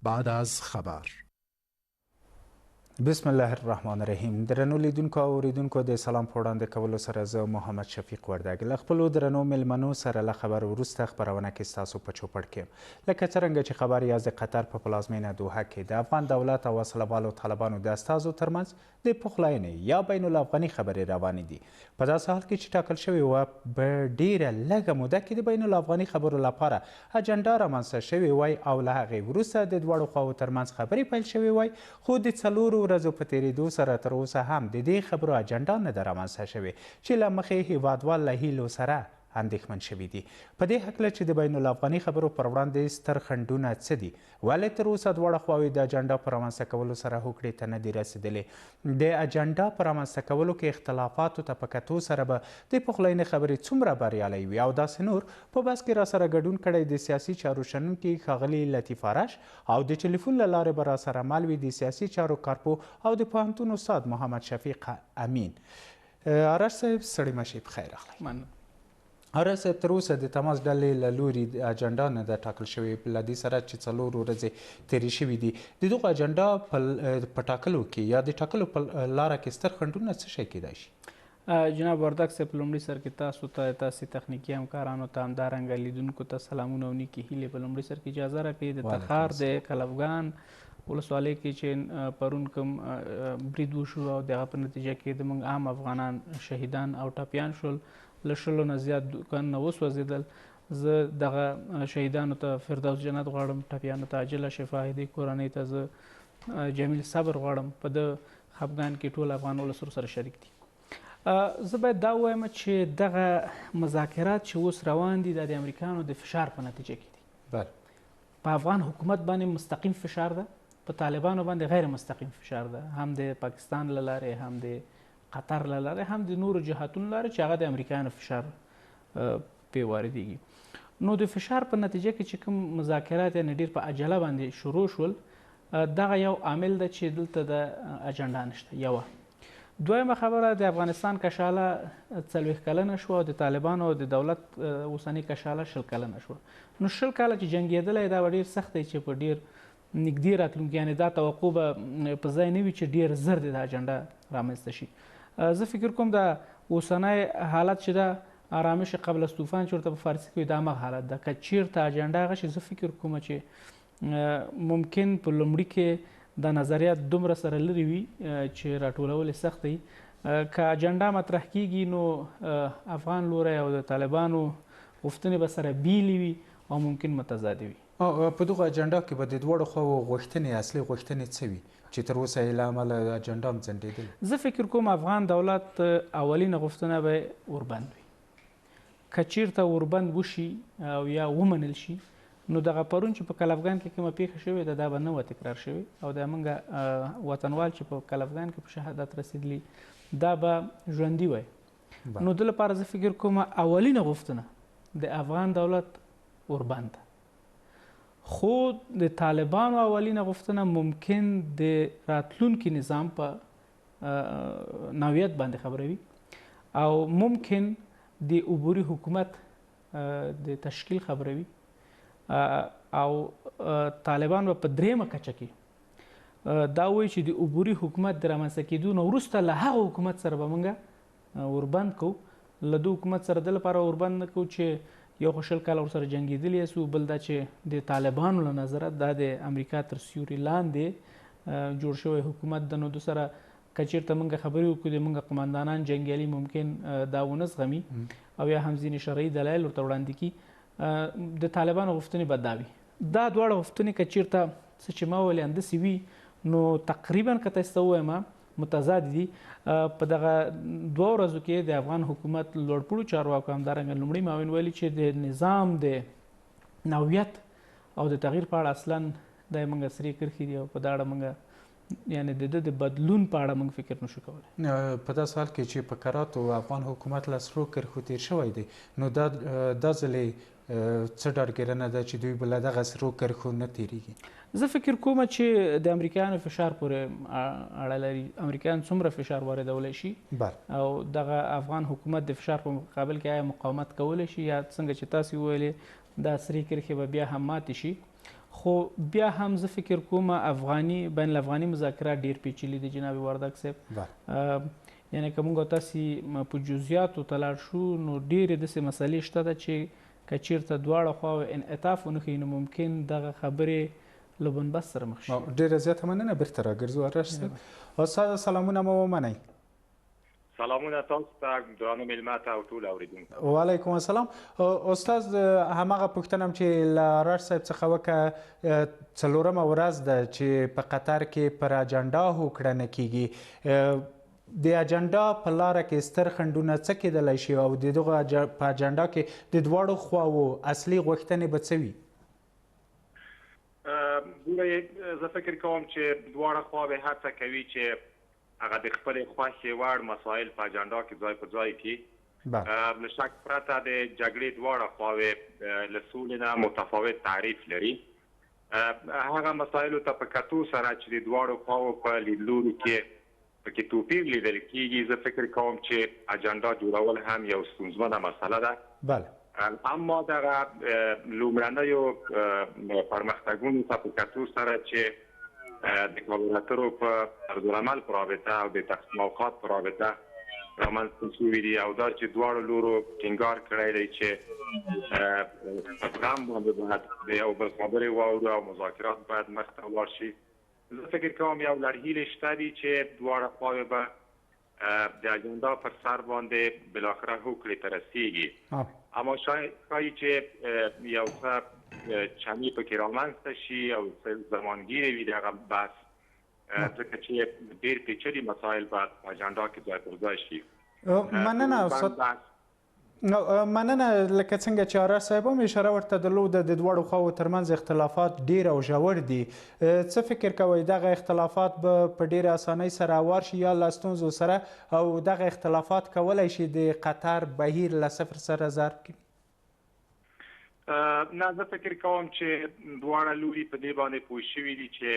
بعد از خبر. بسم الله الرحمن الرحیم. درنو لیدونکو او اوریدونکو د سلام په وړاندې کولو سره زه محمد شفیق وردګ له خپلو درنو میلمنو سره له خبر وروسته خپرونه کې ستاسو په چوپړ کې لکه څرنګه چې خبر یاست د قطر په پلازمینه دوحه کې د افغان دولت او وسله والو طالبانو د استازو ترمنځ د پخلاینې یا بین الافغاني خبرې روانې دي. په داسې حال کې چې ټاکل شوې وه په ډیره لږه موده کې د بین الافغاني خبرو لپاره اجنډا رامنځته شوې وای او له هغې وروسته د دواړو خواو ترمنځ خبرې پیل شوې وای، خو د څلورو ورځو په تېرېدو سره تر اوسه هم د دې خبرو اجنډا نه ده رامنځته شوې چې له مخې هیوادوال له هیلو سره اندېښمن شوي دي. په دې هکله چې د بین الافغاني خبرو پر وړاندې ستر خنډونه څه دي، ولې تر اوسه دواړه خواوې د اجنډا په رامنځته کولو سره هوکړې ته نه دي رسېدلې، د اجنډا په رامنځته کولو کې اختلافاتو ته په کتو سره به د پخلاینې خبرې څومره بریالۍ وي او داسې نور. په بحث کې راسره ګډون کړی د سیاسي چارو شنونکي ښاغلي لطیف آرش او د ټلیفون له لارې به راسره مل وي د سیاسي چارو کارپو او د پوهنتون استاد محمد شفیق امین. آرش صاحب ستړي مه شئ، پخیر راغلی. آرش صاحب، تر اوسه د تماس ډلې له لوري اجنډا نه ده ټاکل شوې، له دې سره چې څلور ورځې تېرې شوي دي. د دغو اجنډا په ټاکلو کې یا د ټاکلو په لاره کې ستر خنډونه څه شی کیدای شي؟ جناب وردګ صاحب، په لومړي سر کې تاسو تخنیکي همکارانو ته همدارنګه لیدونکو ته سلامونه او نیکې هیلې. په لومړي سر کې اجازه راکړئ د تخار د کلفګان ولسوالۍ کې چې پرون کوم برید وشو او د هغه په نتیجه کې زموږ عام افغانان شهیدان او ټپیان شول، له 100 نه زیات دوکانونه وسوځېدل. زه دغه شهیدانو ته فردوس جنت غواړم، ټپیانو ته عاجله شفا، دې کورنۍ ته زه جمیل صبر غواړم. په د خفګان کې ټول افغان ولس سره شریک دي. زه باید دا ووایم چې دغه مذاکرات چې اوس روان دي د امریکایانو د فشار په نتیجه کې دي. په افغان حکومت باندې مستقیم فشار ده، په طالبانو باندې غیر مستقیم فشار ده، هم د پاکستان له لارې، هم د قطر له لارې، هم د نورو جهاتونو لارې چې هغه د امریکایانو فشار پې واردېږي. نو د فشار په نتیجه کې چې کوم مذاکرات یعنې ډېر په عجله باندې شروع شول، دغه یو عامل ده چې دلته د اجنډا نشته. یوه. دویمه خبره، د افغانستان کشاله 40 کلنه شوه او د طالبانو د دولت اوسنۍ کشاله 20 کلنه شوه. نو 20 کاله چې جنګېدلی دا به ډېر سخت دی چې په ډېر نږدې راتلونکي، یعنې دا توقع به په ځای نه وي چې ډېر زر د اجنډا رامنځته شي. زه فکر کوم د اوسنی حالت چې ده آرامش قبل از طوفان چې ورته په فارسي کې دا همغه حالت ده. که چېرته اجنډا هغه شي، زه فکر کوم چې ممکن په لومړي کې دا نظریات دومره سره لرې وي چې راټولول یې سخت دی. که اجنډا مطرح کیږي نو افغان لوری او د طالبانو غوښتنې به سره بیلې وي او ممکن متضادې وي. په دغه اجنډا کې به د دواړو خواوو غوښتنې، اصلي غوښتنې څه وي چې تر اوسه یې له امله اجنډا هم ځنډېدلې؟ زه فکر کوم افغان دولت اولینه غوښتنه به اوربند وي. که چیرته اوربند وشي او یا ومنل شي، نو دغه پرون چې په کلفګان کې کومه پیښه شوې ده دا به نه وه تکرار شوې او د موږ وطنوال چې په کلفګان کې په شهادت رسېدلي دا به ژوندي وای. نو د لپاره زه فکر کوم اولینه غوښتنه د افغان دولت اوربند ده. خو د طالبانو اولینه غوښتنه ممکن د راتلونکي نظام په نوعیت باندې خبروي او ممکن د عبوري حکومت د تشکیل خبروي او طالبان په دریمه کچه کې دا وایي چې د عبوري حکومت د رامنځته کېدو نه وروسته له هغه حکومت سره به موږ اوربند کوو. له دو حکومت سره د لپاره اوربند نه کوو چې یو خو 20 کاله ورسره جنګېدلي یاستو، بل دا چې د طالبانو له نظره دا د امریکا تر سیوري لاندې جوړ شوی حکومت ده. نو د سره که چېرته موږ خبرې وکړو د موږ قمندانان جنګیالي ممکن دا ونه زغمي او یا هم ځینې شرعي دلایل ورته وړاندې کړي. د طالبانو غوښتنې به دا وي. دا دواړه غوښتنې که چېرته څه چې ما ویل همداسې وي نو تقریبا که تاسو ته ووایم متضاد دي. په دغه 2 ورځو کې د افغان حکومت لوړپوړو چارواکو همدارنګه لومړي معاون ویلي چې د نظام د نوعیت او د تغییر په اړه اصلا دا موږ سرې کرښې دي او په دا اړه موږ یعنې د بدلون په اړه موږ فکر نشو کولی. په داسې حال کې چې په کراتو افغان حکومت له سرو کرښو تېر شوی دی، نو دا ځلې څه ډاډګیرنه ده چې دوی به له دغه سرو کرښو نه تېرېږي؟ زه فکر کوم چې د امریکایانو فشار پورې اړه لري. امریکایان څومره فشار واردولی شي او دغه افغان حکومت د فشار په مقابل کې آیا مقاومت کولی شي یا څنګه چې تاسو ویلې دا سرې کرښې به بیا هم ماتې شي. خو بیا هم زه فکر کوم افغاني بین الافغاني مذاکرات ډېر پیچلي دي جناب وردګ صاحب. یعنې که موږ تاسې په جزئیاتو ته لاړ شو نو ډېرې داسې مسلې شته ده چې که چېرته دواړه خواوې انعطاف ونه ښیي نو ممکن دغه خبرې له بنبست سره مخ شي. ډېره زیاته مننه. بیرته راګرځو ارش صاحب. استاد سلامونه مو ومنئ. سلامونه تاسو ته درانه مېلمه ته او ټول اورېدونکو. وعلیکم السلام. استاد هماغه پوښتنه چې له ارش صاحب څخه وکړه، څلورمه ورځ ده چې په قطر کې پر اجنډا هوکړه نه کیږي. د اجنډا په لاره کې ستر خنډونه څه کیدلی شي او د دغه په اجنډا کې د دواړو خواوو اصلي غوښتنې به څه وي؟ ګورئ، زه فکر کوم چې دواړه خواوې هڅه کوي چې هغه د خپلې خوښې وړ مسایل په اجنډا کې ځای په ځای کړي. له شک پرته د جګړې دواړه خواوې له سولې نه متفاوت تعریف لري. هغه مسایلو ته په کتو سره چې د دواړو خواوو په لیدلوري کې پکې توپیر لیدل کېږي، زه فکر کوم چې اجنډا جوړول هم یو ستونزمنه مسله ده. بله. اما دغه لومړنیو پرمختګونو ته په کتو سره چې د کارګرانو په طرزالعمل په رابطه او د تقسیم اوقات په رابطه رامنځته شوي دي او دا چې دواړو لورو ټینګار کړی دی چې په پیغام باندې باید د یو بل خبرې واورو او مذاکرات باید مخته ولاړ شي. زه فکر کوم یو لړهیلې شته دي چې دواړه خواوې به د اجنډا پر سر باندې بالاخره هوکړې ته رسیږي. اما ښایي چې یو څه چمي پکې رامنځته شي او زمانګیرې وي دغه بحث، ځکه چې ډېر پیچلي مسایل باید په اجنډا کې ځای پر ځای شي. مننه استاد. مننه. لکه څنګه چې ارش صاحب هم اشاره ورته درلوده، د دواړو خواوو ترمنځ اختلافات ډېر او ژور دي. څه فکر کوئ دغه اختلافات به په ډېرې اسانۍ سره هوار شي یا له ستونزو سره، او دغه اختلافات کولی شي د قطر بهیر له صفر سره ضرب کړي؟ نه، زه فکر کوم چې دواړه لوري په دې باندې پوه شوي دي چې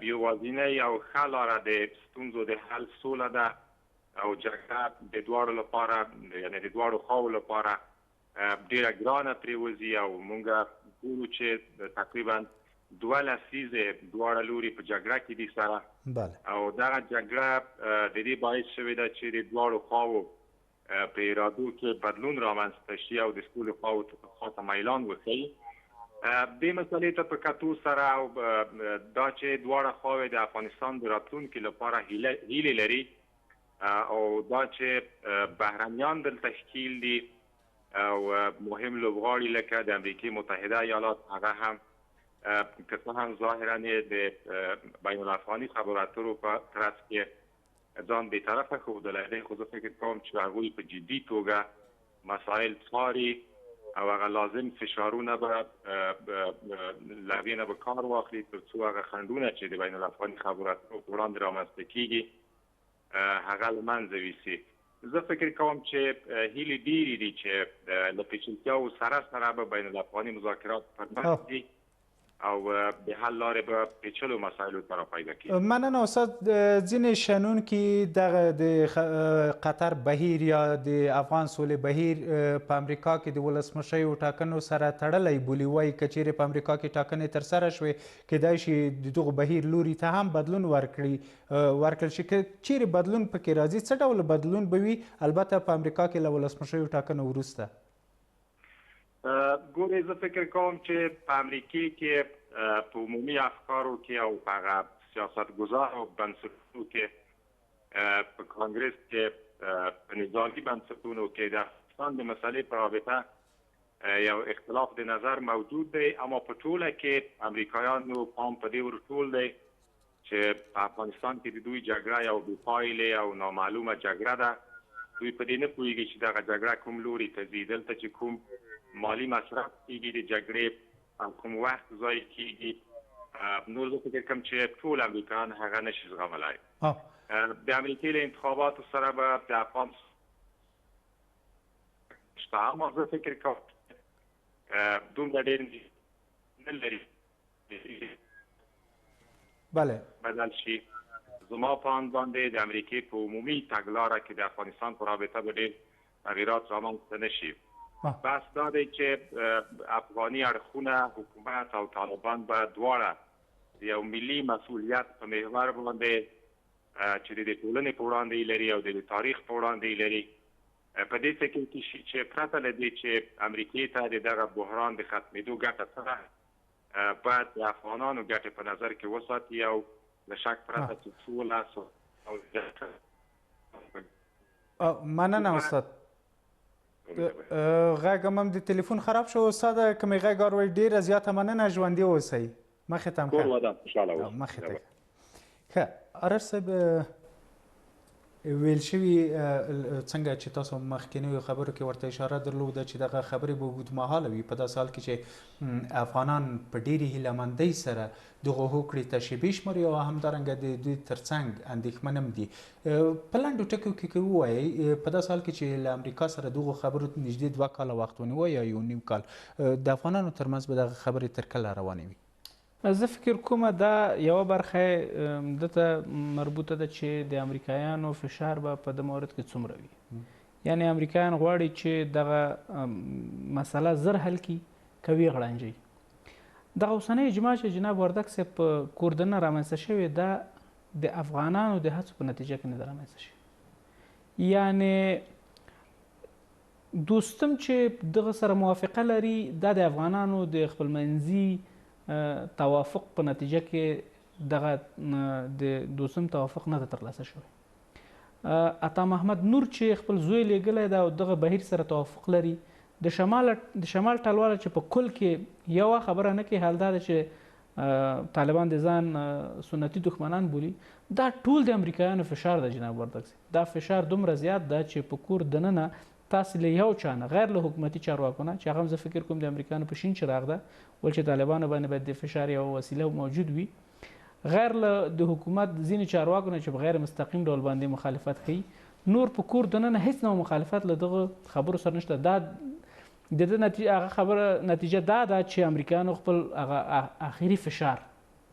یوازینۍ او ښه لاره د ستونزو د حل سوله ده او جګړه د دواړو لپاره، یعنې د دواړو خواوو لپاره ډېره ګرانه پرېوځي او موږ ګورو چې تقریبا 2 لسیزې دواړه لوري په جګړه کې دي سره، او دغه جګړه د دې باعث شوې ده چې د دواړو خواوو په ارادو کې بدلون رامنځته شي او د سولې خواته میلان وښیي. دې مسلې ته په کتو سره او دا چې دواړه خواوې د افغانستان د راتلونکي لپاره هیلې لري او دا چې بهرنیان دلته ښکیل دي او مهم لوبغاړي لکه د امریکې متحده ایالات، هغه هم که څه هم ظاهرا د بین الافغاني خبرو اترو په ترڅ کې ځان بېطرفه ښودلی دی، خو زه فکر کوم چې هغوی په جدي توګه مسایل څاري او هغه لازم فشارونه به له هغې نه به کار واخلي تر څو هغه خنډونه چې د بین الافغاني خبرو اترو په وړاندې رامنځته کیږي هغه له منځه یوسي. زه فکر کوم چې هیلې ډېرې دي چې له پیچلتیاوو سره سره به بین الافغاني مذاکرات پرمخ ځي او د حل لارې به پیچلو مسایلو ته راپیدا کړي. مننه استاد. ځینې شنونکي دغه د قطر بهیر یا د افغان سولې بهیر په امریکا کې د ولسمشریو ټاکنو سره تړلی بولي، وایي که چیرې په امریکا کې ټاکنې ترسره شوې کیدای شي د دغو بهیر لوري ته هم بدلون ورکړل شي. که چیرې بدلون پکې راځي څه ډول بدلون به وي، البته په امریکا کې له ولسمشریو ټاکنو وروسته؟ ګورئ، زه فکر کوم چې په امریکې کې په عمومي افکارو کې او په هغه سیاستګزارو بنسټونو کې په کانګرس کې په نظامي بنسټونو کې د افغانستان د مسلې په رابطه یو اختلاف د نظر موجود دی، اما په ټوله کې امریکایانو پام په دې ورټول دی چې په افغانستان کې د دوی جګړه یو بې پایلې او نامعلومه جګړه ده. دوی په دې نه پوهېږي چې دغه جګړه کوم لوري ته ځي، دلته چې کوم مالي مصرف کېږي د جګړې کوم وخت ضایع کېږي، نو زه فکر کوم چې ټول امریکایان هغه نشي زغملی. د امریکې له انتخاباتو سره به د افغان شته، اما زه فکر کوم دومره ډېر نه لري بله بدل شي. زما په اند باندې د امریکې په عمومي تګلاره کې د افغانستان په رابطه به ډېر تغییرات رامنځته نه شي. بس دا دی چې افغاني اړخونه حکومت او طالبان به دواړه یو ملي مسؤلیت په محور باندې چې د ټولنې په وړاندې لري او د تاریخ په وړاندې لري په دې فکر کې شي چې پرته له دې چې امریکای ته د دغه بحران د ختمېدو ګټه سره باید د افغانانو ګټې په نظر کې وساتي او له شک پرته چې سوله او مننه استاد. غږ هم د تلیفون خراب شو استاد، کومې غږ اورئ ډېره زیاته مننه، ژوندي اوسئ. مخې ته هم ټول ودان خوشحاله اوسئ. مخې ته ښه. ارر صاحب ویل شوي څنګه چې تاسو مخکینیو خبرو کې ورته اشاره درلوده چې دغه خبرې به اوږدمهاله وي په داسې حال کې چې افغانان په ډېرې هیلهمندۍ سره دغه هوکړې ته شیبې شمري او همدارنګه د دوی ترڅنګ اندېښمن هم دي. په لنډو ټکو کې که ووایئ په داسې حال کې چې له امریکا سره دغو خبرو نږدې 2 کاله وخت ونیوه یا 1.5 کال، د افغانانو ترمنځ به دغه خبرې تر کله روانې وي؟ زه فکر کوم دا یوه برخه دته مربوطه ده چې د امریکایانو فشار به په د مورد کې څومره وي. یعنی امریکایان غواړي چې دغه مسله زر حل کړي که ویې غړنجوي. دغه اوسنۍ اجماع چې جناب وردګ صاحب په کور دننه رامنځته شوې دا د افغانانو د هڅو په نتیجه کې نه ده رامنځته شوې. یعنی دوستم چې دغه سره موافقه لري دا د افغانانو د خپلمنځي توافق په نتیجه کې دغه د دوستم توافق نه ده ترلاسه شوی. عطا محمد نور چې خپل زوی لیږلی ده او دغه بهیر سره توافق لري، د شمال ټلواله چې په کل کې یوه خبره نه کوي، حال دا ده چې طالبان د ځان سنتي دښمنان بولي، دا ټول د امریکایانو فشار ده جناب وردګ صاحب. دا فشار دومره زیات ده چې په کور دننه تاسې له یو چا نه غیر له حکومتي چارواکو نه چې هغه هم زه فکر کوم د امریکایانو په شین چراغ ده ول چې طالبانو باندې باید د فشار یوه وسیله موجود وي، غیر له د حکومت ځینې چارواکو نه چې په غیر مستقیم ډول باندې مخالفت کوي، نور په کور دننه هیڅ نوع مخالفت له دغه خبرو سره نشته. دا د دې هغه خبره نتیجه دا ده چې امریکایانو خپل هغه اخري فشار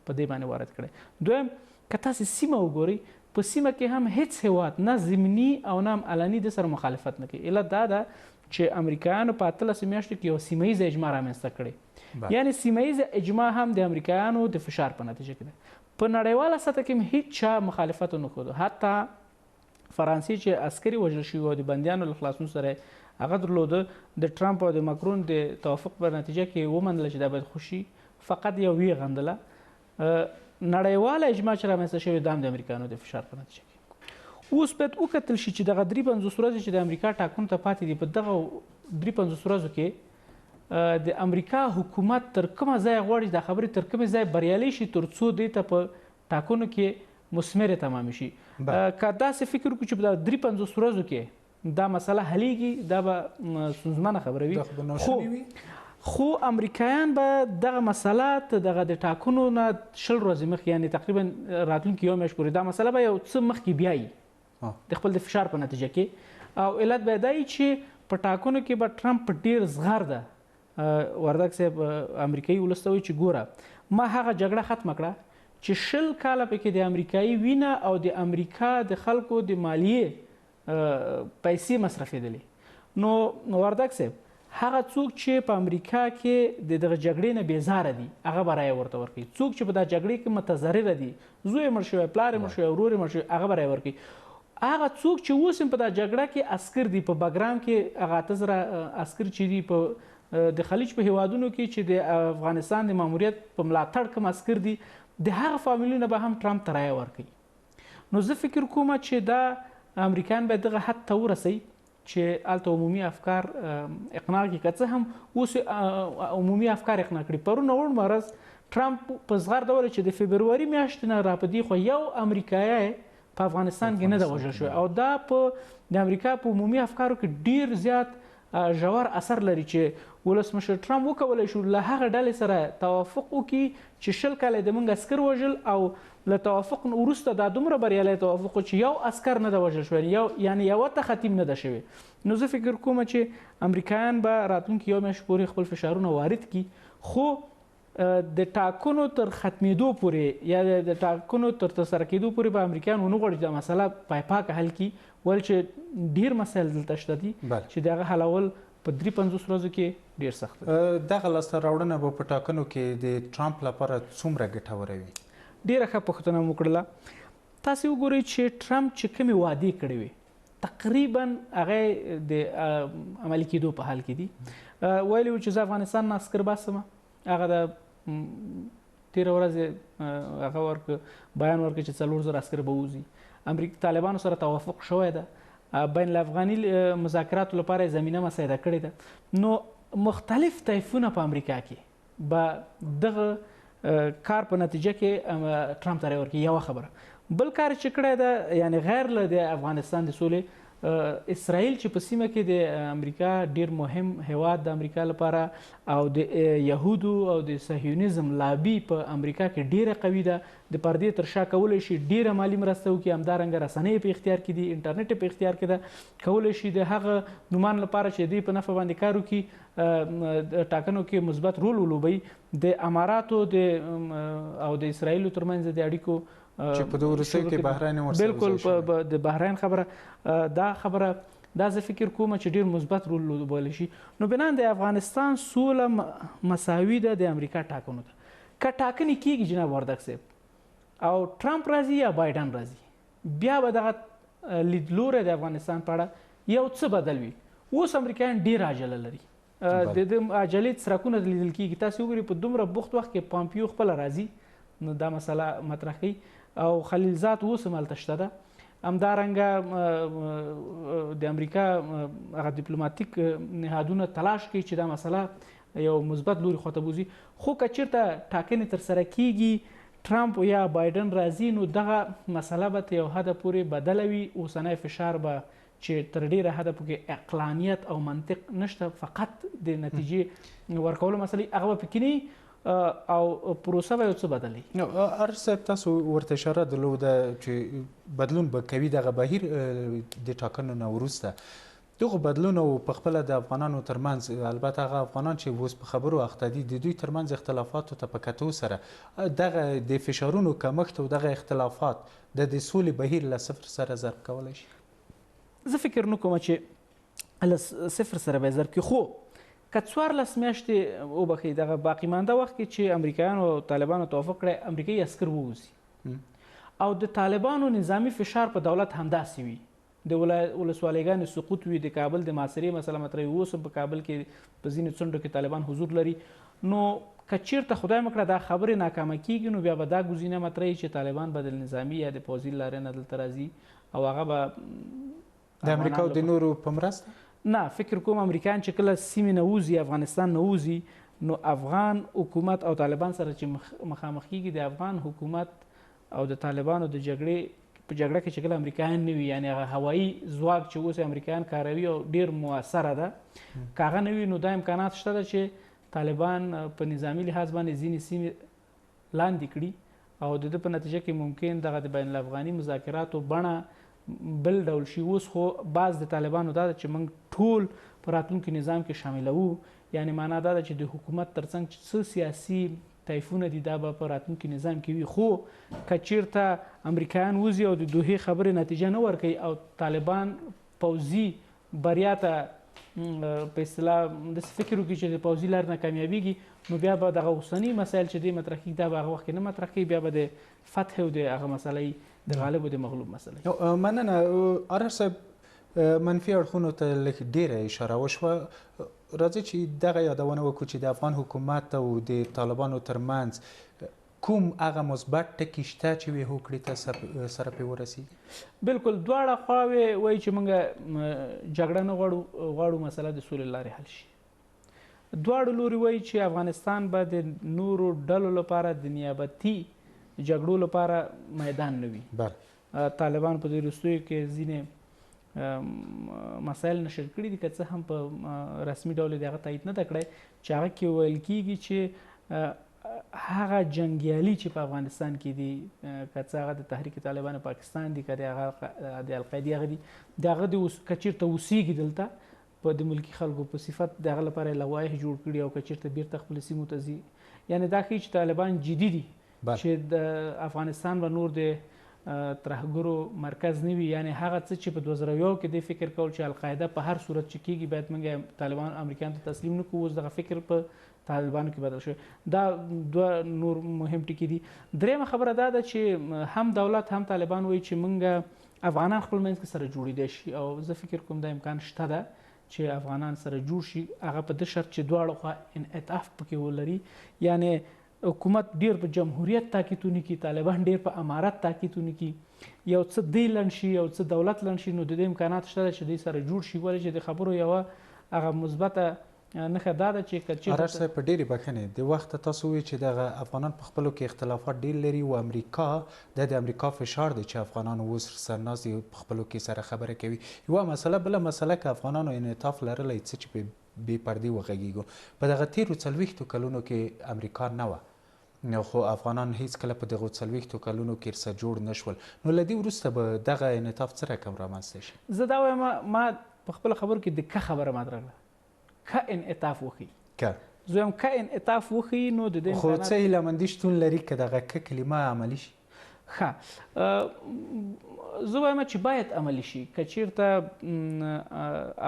په دې باندې وارد کړی. دویم که تاسې سیمه وګورئ، په سیمه کې هم هیڅ هیواد نه ضمني او نه هم علني د سره مخالفت نه کوي. علت دا ده چې امریکایانو په 18 میاشتو کې یو سیمه ییزه اجماع رامنځته کړې. یعنی سیمه ییزه اجماع هم د امریکایانو د فشار په نتیجه کې ده. په نړیواله سطح کې هم هیڅ چا مخالفت ونه ښوده. حتی فرانسې چې عسکري وژل شوي او د بندیانو له خلاصون سره هغه درلوده، د ټرمپ او د مکرون د توافق په نتیجه کې ومنله چې دا باید خوشي، فقط یو ویې غندله. نړیواله اجماع چې رامنځته شوې دا هم د امریکایانو د فشار په نتیجه کې. اوس باید وکتل شي چې دغه 53 ورځې چې د امریکا ټاکنو ته پاتې دي، په دغه 53 ورځو کې د امریکا حکومت تر کومه ځایه غواړي دا خبرې تر کومه ځایه بریالۍ شي تر څو دې ته په ټاکنو کې مثمرې تمامې شي. که داسې فکر وکړو چې په دغه 53 ورځو کې دا مسله حلیږي، دا به ستونزمنه خبره وي. خو امریکایان به دغه مسله ته دغه د ټاکنو نه 20 ورځې مخکې، یعنې تقریبا راتلونکي یو میاشت پورې دا مسله به یو څه مخکې بیایي د خپل د فشار په نتیجه کې. او علت به دا وي چې په ټاکنو کې به ټرمپ ډېر زغر ده وردګ صاحب امریکایي ولس ته وایي چې ګوره ما هغه جګړه ختمه کړه چې 20 کاله پکې د امریکایي وینه او د امریکا د خلکو د مالیې پیسې مصرفېدلې. نو وردګ صاحب هغه څوک چې په امریکا کې د دغه جګړې نه بیزاره دي هغه به رایه ورته ورکوي. څوک چې په دا جګړې کې متضرره دي، زوی یې مړ شوی، پلار یې مړ شوی، ورور یې مړ شوی، هغه به رایه ورکوي. هغه څوک چې اوس هم په دا جګړه کې عسکر دي، په بګرام کې هغه 8,000 عسکر چې دي، په د خلیج په هیوادونو کې چې د افغانستان د ماموریت په ملاتړ کوم عسکر دي، د هغه فامیلونه به هم ټرمپ ته رایه ورکوي. نو زه فکر کوم چې دا امریکایان باید دغه حد ته ورسوي چې هلته عمومي افکار اقناع کړي. که څه هم اوس عمومي افکار اقناع کړي. پرون وړ مرض ټرمپ په زغر ډول چې د فبروري میاشتې نه راپدې خو یو امریکایی په افغانستان کې نه ده وژل شوی، او دا په د امریکا په عمومي افکارو کې ډیر زیات ژور اثر لري چې ولسمشر ټرمپ وکولی شو له هغه ډلې سره توافق وکړي چې 20 کاله د موږ عسکر وژل، او له توافق وروسته دا دومره بریالی توافق چې یو عسکر نه ده وژل شوی، یعنی یوه ته ختیم نه ده شوی. نو زه فکر کوم چې امریکایان به راتلونکي یو میاشت پورې خپل فشارونه وارد کړي، خو د ټاکنو تر ختمېدو پورې یا د ټاکنو تر ترسره کېدو پورې به امریکایان ونه غواړي چې دا مسله پای پاکه حل کړي، ول چې ډیر مسایل دلته شته دي چې د هغه حلول په 53 ورځو کې ډیر سخت دغه لاسته راوړنه به په ټاکنو کې د ټرمپ لپاره څومره ګټوره وي؟ ډیره ښه پوښتنه مو کړله. تاسو وګورئ چې ټرمپ چې کومې وعدې کړې وي تقریبا هغه د عملي کېدو په حال کې دي. ویلي و چې زه افغانستان نه عسکر باسم، هغه د تېره ورځ هغه بیان ورکړ چې 4000 عسکر به ووځي. طالبانو سره توافق شوی ده، بین الافغاني مذاکراتو لپاره زمینه مساعده کړې ده. نو مختلف طیفونه په امریکا کې به دغه کار په نتیجه کې ټرمپ ته رایې ورکړي. یوه خبره. بل کار چې کړی ده یعنی غیر له د افغانستان د سولې، اسرائیل چې په سیمه کې د امریکا ډیر مهم هیواد د امریکا لپاره او د یهودو او د صهیونیزم لابي په امریکا کې ډیره قوي ده. د پردې تر شا کولی شي ډیره مالي مرسته وکړي، همدارنګه رسنۍ په اختیار کې دي، انټرنیټ په اختیار کې ده، کولی شي د هغه نومان لپاره چې دوی په نفع باندې کار وکړي ټاکنو کې مثبت رول ولوبوي. د اماراتو او د اسرائیلو ترمنځ د اړیکو چې په دغه وروستیو کې بحرین ورسره بالکل د بحرین خبره دا زه فکر کوم چې ډیر مثبت رول لوبولی شي. نو بنان د افغانستان سوله مساوي ده د امریکا ټاکنو ته. که ټاکنې کیږي جناب وردګ صاحب او ټرمپ راځي یا بایدن راځي، بیا به دغه لیدلوری د افغانستان په اړه یو څه بدل وي. اوس امریکایان ډیر عجله لري، د عجلې څرکونه لیدل کیږي. تاسو وګورئ په دومره بوخت وخت کې پامپیو خپله راځي نو دا مسله مطرح کوي او خلیلزاد اوس هم هلته شته ده. همدارنګه د امریکا هغه ډیپلوماتیک نهادونه تلاش کوي چې دا مسله یو مثبت لوري خواته بوځي. خو که چېرته ټاکنې ترسره کیږي ټرمپ یا بایدن راځي نو دغه مسله به تر یو حده پورې بدله وي. اوسنی فشار به چې تر ډیره حده پکې عقلانیت او منطق نشته، فقط د نتیجې ورکولو مسلې هغه به پکې نه او پروسه به یو څه بدلي. نو ارش صاحب تاسو ورته اشاره درلوده چې بدلون به کوي دغه بهیر د ټاکنو نه وروسته. دغه بدلون او په خپله د افغانانو ترمنځ، البته هغه افغانان چې اوس په خبرو اخته دي، د دوی ترمنځ اختلافاتو ته په کتو سره دغه د فشارونو کمښت او دغه اختلافات د سولې بهیر له صفر سره ضرب کولی شي. زه فکر نه کوم چې له صفر سره به ضرب کړي. خو که 14 میاشتې وبخښئ دغه باقي مانده وخت کې چې امریکایانو او طالبانو توافق کړی امریکایي عسکر ووځي او د طالبانو نظامی فشار په دولت همداسې وي، د ولسوالیګانو سقوط وي، د کابل د محاصرې مسله مطرح وي، اوس په کابل کې په ځینو څنډو کې طالبان حضور لري. نو که چېرته خدای مکړه دا خبرې ناکامه کیږي نو بیا به دا ګزینه مطرح وي چې طالبان به د نظامي یا د پوځي لارې نه دلته راځي او هغه به د امریکا او د نورو په مرسته. نه، فکر کوم امریکایان چې کله سیمې نه وځي، افغانستان نه وځي، نو افغان حکومت او طالبان سره چې مخامخ کیږي، د افغان حکومت او د طالبانو د جګړې په جګړه کې چې کله امریکایان نه وي، یعنی هغه هوایي ځواک چې اوس امریکایان کاروي او ډیر موثره ده، که هغه نه وي نو دا امکانات شته ده چې طالبان په نظامي لحاظ باندې ځینې سیمې لاندې کړي او د ده په نتیجه کې ممکن دغه د بین الافغاني مذاکراتو بڼه بل ډول شي. اوس خو بعض د طالبانو دا ده چې موږ ټول په راتلونکي نظام کې شاملوو، یعنی معنا دا ده چې د حکومت ترڅنګ چې څه سیاسي طیفونه دي دا به په راتلونکي نظام کې وي. خو که چېرته امریکایان وځي او د دوحې خبرې نتیجه نه ورکوي او طالبان پوځي بریا ته په اصطلاح داسې فکر وکړي چې د پوځي لارې نه کامیابیږي نو بیا به دغه اوسني مسایل چې دوی مطرح کړي دا به هغه وخت کې نه مطرح کوي، بیا به د فتح او د هغه مسلې د غالب او د مغلوب مسله. مننه. ارش صاحب منفي اړخونو ته لږ ډیره اشاره وشوه. راځي چې دغه یادونه وکړو چې د افغان حکومت او د طالبانو ترمنځ کوم هغه مثبت ټکي شته چې وي هوکړې ته سره پرې ورسېږي. بالکل دواړه خواوې وایي چې موږ جګړه نه غواړو، مسله د سولې لارې حل شي. دواړو لوري وایي چې افغانستان به د نورو ډلو لپاره د نیابتي جګړو لپاره میدان نه وي. طالبان په دې وروستیو کې ځینې مسایل نشر کړي دي، که څه هم په رسمي ډول د هغه تایید نه ده کړی، چې هغه کې ویل کېږي چې هغه جنګیالي چې په افغانستان کې دي، که څه هغه د تحریک طالبان پاکستان دي، که د هغه د القاعدې هغه دي، د هغه که چېرته اوسېږي دلته په د ملکي خلکو په صفت د هغه لپاره لوایح جوړ کړي او که چېرته بیرته خپلو سیمو ته ځي، یعنې دا ښیي چې طالبان جدي دي چې د افغانستان و نور د ترهګرو مرکز نه وي، یعنې هغه څه چې په 2001 کې د فکر کول چې القاعده په هر صورت چې کېږي باید موږ طالبان امریکایانو ته تسلیم نه کړو، اوس دغه فکر په طالبانو کې بدل شوی. دا دوه نور مهم ټکي دي. درېیمه خبره دا ده چې هم دولت هم طالبان وایي چې موږ افغانان خپل منځ کې سره جوړېدی شي، او زه فکر کوم دا امکان شته ده چې افغانان سره جوړ شي، هغه په دې شرط چې دواړه خوا انعطاف پکې ولري. یعنې حکومت ډیر په جمهوریت تاکیدونه کوي، طالبان ډیر په امارت تاکیدونه کوي، یو څه دی لنډ شي یو څه دولت لنډ شي، نو د دې امکانات شته چې دوی سره جوړ شي. ولې چې د خبرو یوه هغه مثبته نښه دا ده چې ارش صاحب په ډېرې بخښنې د وخته تاسو وایي چې دغه افغانان په خپلو کې اختلافات ډېر لري او امریکا د امریکا فشار دی چې افغانان اوس سرناست په خپلو کې سره خبره کوي. یوه مسله بله مسله که افغانانو انعطاف لرلی څه چې په بې پردې وغږیږو، په دغه تېرو 40 کلونو کې امریکا نه وه، نو خو افغانان هیڅ کله په دغه 40 کلونو کې سره جوړ نشول، نو له دې وروسته به دغه انعطاف څه رقم رامنځته شي؟ زه دا وایم ما په خپله خبرو کې د که خبره ماته راغله، که انعطاف وښیي، زه وایم که انعطاف وښیي نو د دې خو څه هیلهمندي شتون لري که دغه که کلمه عملي شي؟ ښه، زه وایم چې باید عملي شي. که چیرته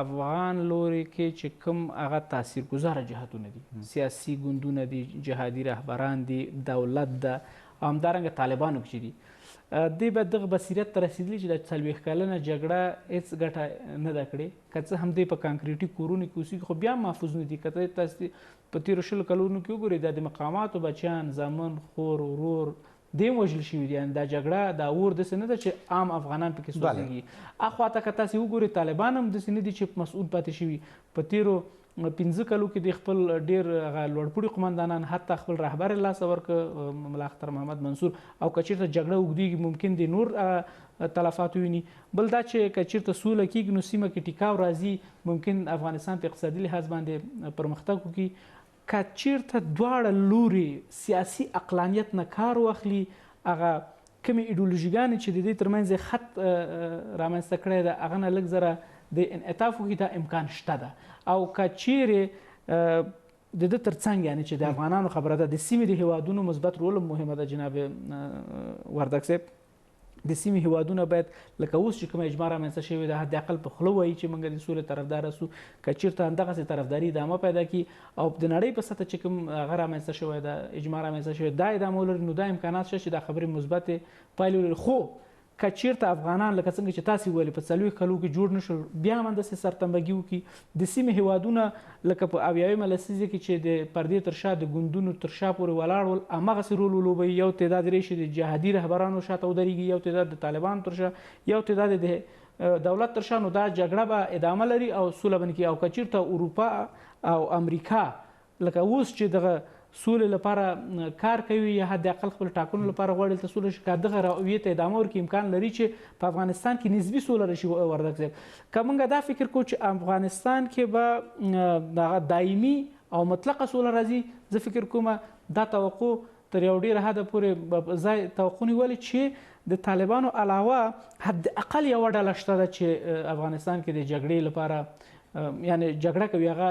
افغان لوري کې چې کوم هغه تاثیرګذاره جهتونه دي، سیاسي ګوندونه دي، جهادي رهبران دي، دولت ده، او همدارنګه طالبانو کې چې دي، دوی به دغه بصیرت ته رسېدلي چې د 40 کلنه جګړه هېڅ ګټه نه ده کړې. که څه هم دوی په کانکریټي کورونو کې اوسېږي، خو بیا هم محفوظ نه دي. که تاسو په تېرو 20 کلونو کې وګورئ، دا د مقاماتو بچیان، زامن، خور، ورور دې هم وژل شوي دي. یعنې دا جګړه دا اور داسې نه ده چې عام افغانان پکې سوځېږي. اخواته که تاسې وګورئ، طالبان هم داسې نه دي چې مسؤول پاتې شوي. په تېرو 15 کلو کې د خپل ډېر هغه لوړپوړي قمندانان، حتی خپل رهبر یې لاسه ورکړ ملا اختر محمد منصور، او که چېرته جګړه اوږدېږي ممکن د نور تلفات وویني. بل دا چې که چېرته سوله کېږي نو سیمه کې ټیکاو راځي، ممکن افغانستان په اقتصادي لحاظ باندې پرمختګ وکړي. که چېرته دواړه لوري سیاسي عقلانیت نه کار واخلي، هغه کومې ایډیولوژیګانې چې د دې ترمنځ خط رامنځته کړی ده هغه نه لږ زره د انعطاف وکړي، دا امکان شته ده. او که چیرې د ده ترڅنګ یعنې چې د افغانانو خبره ده، د سیمې د هیوادونو مثبت رول هم مهمه ده. جناب وردګ صاحب، د سیمې هیوادونه باید لکه اوس چې کومه اجماع رامنځته شوې ده، حداقل په خوله وایي چې موږ د سولې طرفداره سو. که چېرته همدغسې طرفداري ادامه پیدا کړي او د نړۍ په سطح چې کوم هغه رامنځته شوی ده، اجماع رامنځته شوی دا ادامه ولري، نو دا امکانات شته چې دا خبرې مثبتې پایلې ولري. خو که چېرته افغانان لکه څنګه چې تاسې ویلې په 40 کلو کې جوړ نه شول، بیا هم همداسې سرتنبګي وکړي. د سیمې هیوادونه لکه په 80مه لسیزه کې چې د پردې تر شا د ګوندونو تر شا پورې ولاړ ول، هماغسې رول ولوبوي. یو تعداد راشي د جهادي رهبرانو شاته ودرېږي، یو تعداد د طالبانو تر شا، یو تعداد د دولت تر شا، نو دا جګړه به ادامه لري او سوله به نه کېږي. او که چېرته اروپا او امریکا لکه اوس چې دغه سولې لپاره کار کوي یا حداقل خپل ټاکنو لپاره غواړي ته سوله شي، که دغه رویې ته ادامه ورکړي، امکان لري چې په افغانستان کې نسبي سوله راشي. وردګ صاحب، که موږ دا فکر کوو چې افغانستان کې به دغه دایمي او مطلقه سوله راځي، زه فکر کوم دا توقع تر یو ډېره حده پورې ځای توقع نیولې چې د طالبانو علاوه حداقل یوه ډله شته ده چې افغانستان کې د جګړې لپاره یعنې جګړه کوي. هغه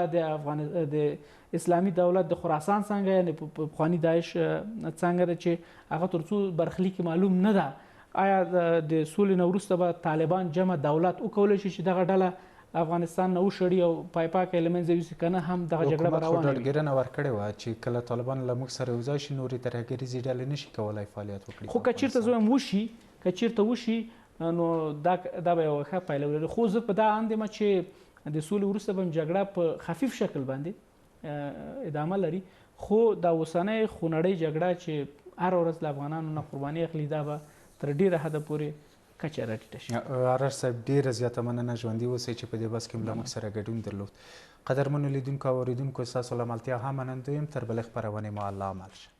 د اسلامي دولت د خراسان څنګه، یعنې پخواني داعش څنګه ده چې هغه تر څو برخلیک معلوم نه ده. آیا د سولې نه وروسته به طالبان جمع دولت وکولی شي چې دغه ډله افغانستان نه وشړي او پایپاکه یې له منځه یوسي، که نه هم دغه جګړه به روانه وي. حکومت خو ډاډګیرنه ورکړې وه چې کله طالبان له موږ سره یو ځای شي، نورې ترهګریزې ډلې نه شي کولی فعالیت وکړي. خو که چېرته زه وایم وشي، که چېرته وشي نو دا به یوه ښه پایله ولري. خو زه په دا اند یم چې د سولې وروسته به هم جګړه په خفیف شکل باندې ادامه لري. خو دا اوسنۍ خونړۍ جګړه چې هر ورځ له افغانانو نه قرباني اخلي، دا به تر ډېره حده پورې کچه راټیټه شي. ارش صاحب، ډېره زیاته مننه ژوندي اوسئ چې په دې بحث کې له موږ سره ګډون درلود. قدرمنو لیدونکو او اورېدونکو، ستاسو له ملتیا هم منندوی یم. تر بلې خپرونې مو الله عمل شه.